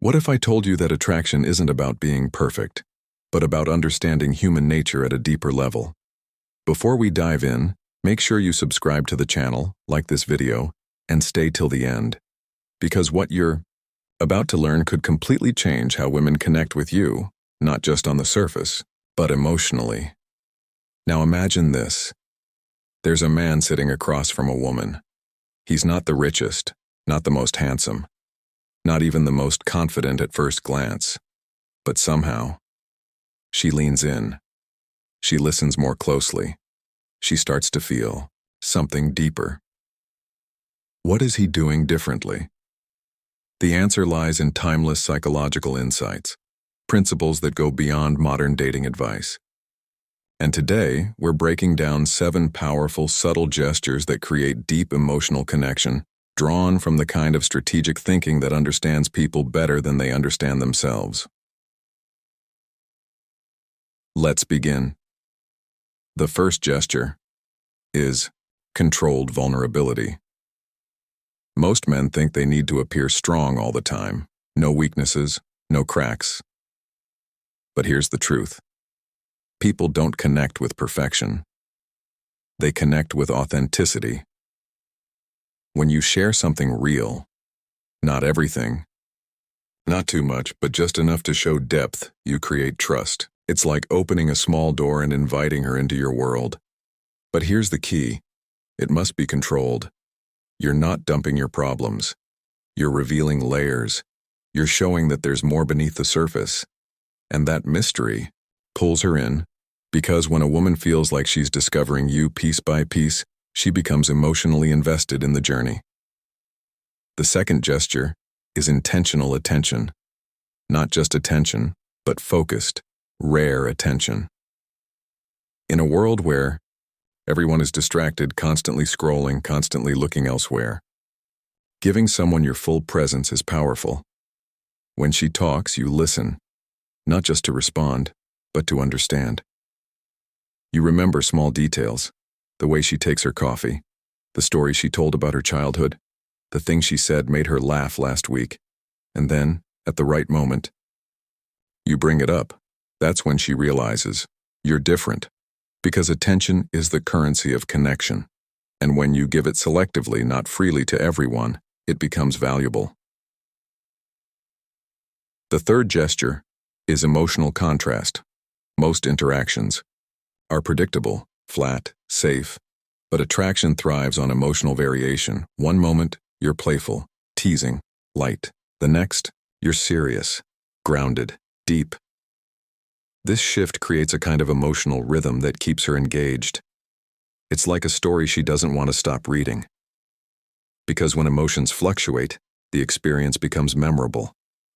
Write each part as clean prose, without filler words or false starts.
What if I told you that attraction isn't about being perfect, but about understanding human nature at a deeper level? Before we dive in, make sure you subscribe to the channel, like this video, and stay till the end. Because what you're about to learn could completely change how women connect with you, not just on the surface, but emotionally. Now imagine this. There's a man sitting across from a woman. He's not the richest, not the most handsome, not even the most confident at first glance. But somehow, she leans in. She listens more closely. She starts to feel something deeper. What is he doing differently? The answer lies in timeless psychological insights, principles that go beyond modern dating advice. And today, we're breaking down 7 powerful, subtle gestures that create deep emotional connection, drawn from the kind of strategic thinking that understands people better than they understand themselves. Let's begin. The first gesture is controlled vulnerability. Most men think they need to appear strong all the time, no weaknesses, no cracks. But here's the truth. People don't connect with perfection. They connect with authenticity. When you share something real, not everything, not too much, but just enough to show depth, you create trust. It's like opening a small door and inviting her into your world. But here's the key. It must be controlled. You're not dumping your problems. You're revealing layers. You're showing that there's more beneath the surface. And that mystery pulls her in, because when a woman feels like she's discovering you piece by piece, she becomes emotionally invested in the journey. The second gesture is intentional attention. Not just attention, but focused, rare attention. In a world where everyone is distracted, constantly scrolling, constantly looking elsewhere, giving someone your full presence is powerful. When she talks, you listen, not just to respond, but to understand. You remember small details, the way she takes her coffee, the story she told about her childhood, the thing she said made her laugh last week, and then, at the right moment, you bring it up. That's when she realizes you're different, because attention is the currency of connection, and when you give it selectively, not freely to everyone, it becomes valuable. The third gesture is emotional contrast. Most interactions are predictable, flat, safe, but attraction thrives on emotional variation. One moment, you're playful, teasing, light. The next, you're serious, grounded, deep. This shift creates a kind of emotional rhythm that keeps her engaged. It's like a story she doesn't want to stop reading. Because when emotions fluctuate, the experience becomes memorable,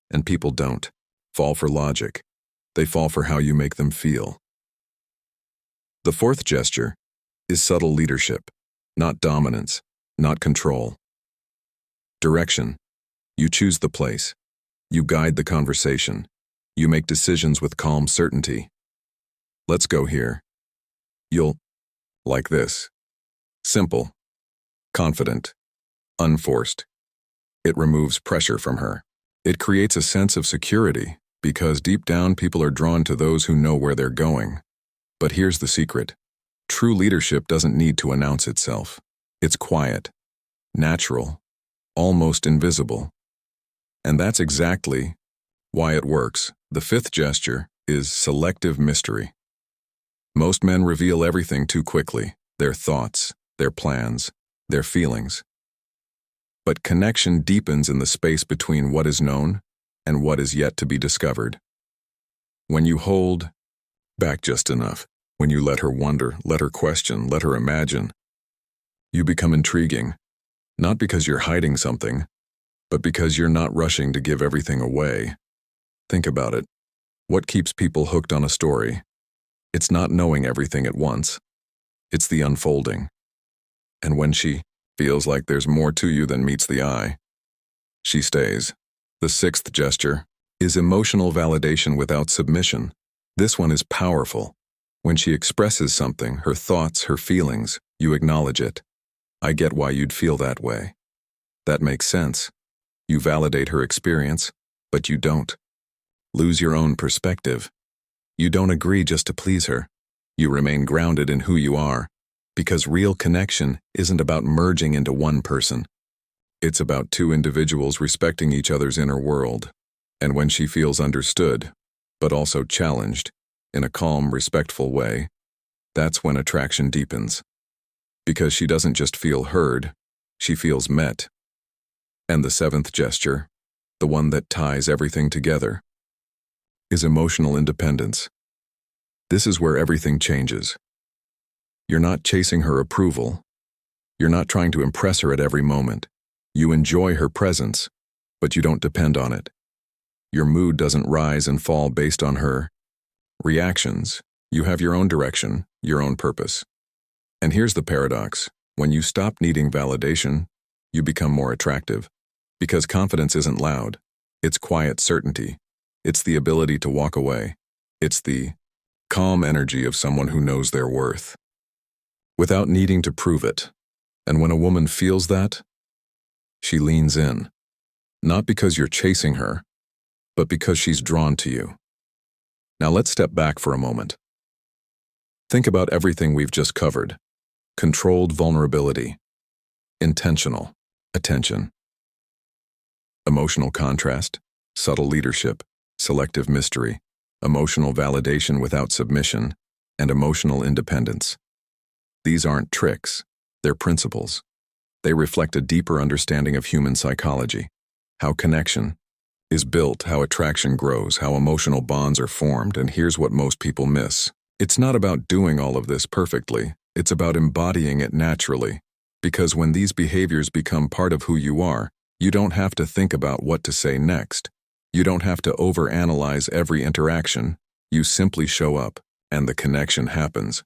and people don't fall for logic. They fall for how you make them feel. The fourth gesture is subtle leadership, not dominance, not control. Direction. You choose the place. You guide the conversation. You make decisions with calm certainty. Let's go here. You'll like this. Simple, confident, unforced. It removes pressure from her. It creates a sense of security, because deep down people are drawn to those who know where they're going. But here's the secret. True leadership doesn't need to announce itself. It's quiet, natural, almost invisible. And that's exactly why it works. The fifth gesture is selective mystery. Most men reveal everything too quickly, their thoughts, their plans, their feelings. But connection deepens in the space between what is known and what is yet to be discovered. When you hold back just enough, when you let her wonder, let her question, let her imagine, you become intriguing, not because you're hiding something, but because you're not rushing to give everything away. Think about it. What keeps people hooked on a story? It's not knowing everything at once. It's the unfolding. And when she feels like there's more to you than meets the eye, she stays. The sixth gesture is emotional validation without submission. This one is powerful. When she expresses something, her thoughts, her feelings, you acknowledge it. I get why you'd feel that way. That makes sense. You validate her experience. but you don't. Lose your own perspective. You don't agree just to please her. You remain grounded in who you are, because real connection isn't about merging into one person. It's about two individuals respecting each other's inner world. And when she feels understood, but also challenged, in a calm, respectful way, that's when attraction deepens. Because she doesn't just feel heard, she feels met. And the seventh gesture, the one that ties everything together, is emotional independence. This is where everything changes. You're not chasing her approval. You're not trying to impress her at every moment. You enjoy her presence, but you don't depend on it. Your mood doesn't rise and fall based on her reactions. You have your own direction, your own purpose. And here's the paradox. When you stop needing validation, you become more attractive. Because confidence isn't loud. It's quiet certainty. It's the ability to walk away. It's the calm energy of someone who knows their worth, without needing to prove it. And when a woman feels that, she leans in. Not because you're chasing her, but because she's drawn to you. Now let's step back for a moment. Think about everything we've just covered. Controlled vulnerability, intentional attention, emotional contrast, subtle leadership, selective mystery, emotional validation without submission, and emotional independence. These aren't tricks, they're principles. They reflect a deeper understanding of human psychology, how connection is built, how attraction grows, how emotional bonds are formed, and here's what most people miss. It's not about doing all of this perfectly, it's about embodying it naturally. Because when these behaviors become part of who you are, you don't have to think about what to say next. You don't have to overanalyze every interaction. You simply show up, and the connection happens.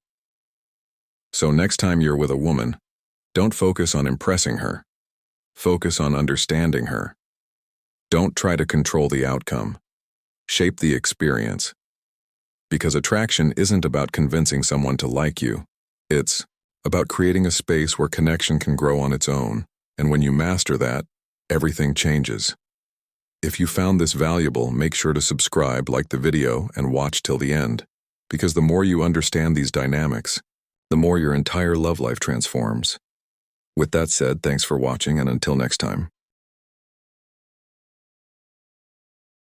So next time you're with a woman, don't focus on impressing her. Focus on understanding her. Don't try to control the outcome. Shape the experience. Because attraction isn't about convincing someone to like you. It's about creating a space where connection can grow on its own. And when you master that, everything changes. If you found this valuable, make sure to subscribe, like the video, and watch till the end. Because the more you understand these dynamics, the more your entire love life transforms. With that said, thanks for watching, and until next time.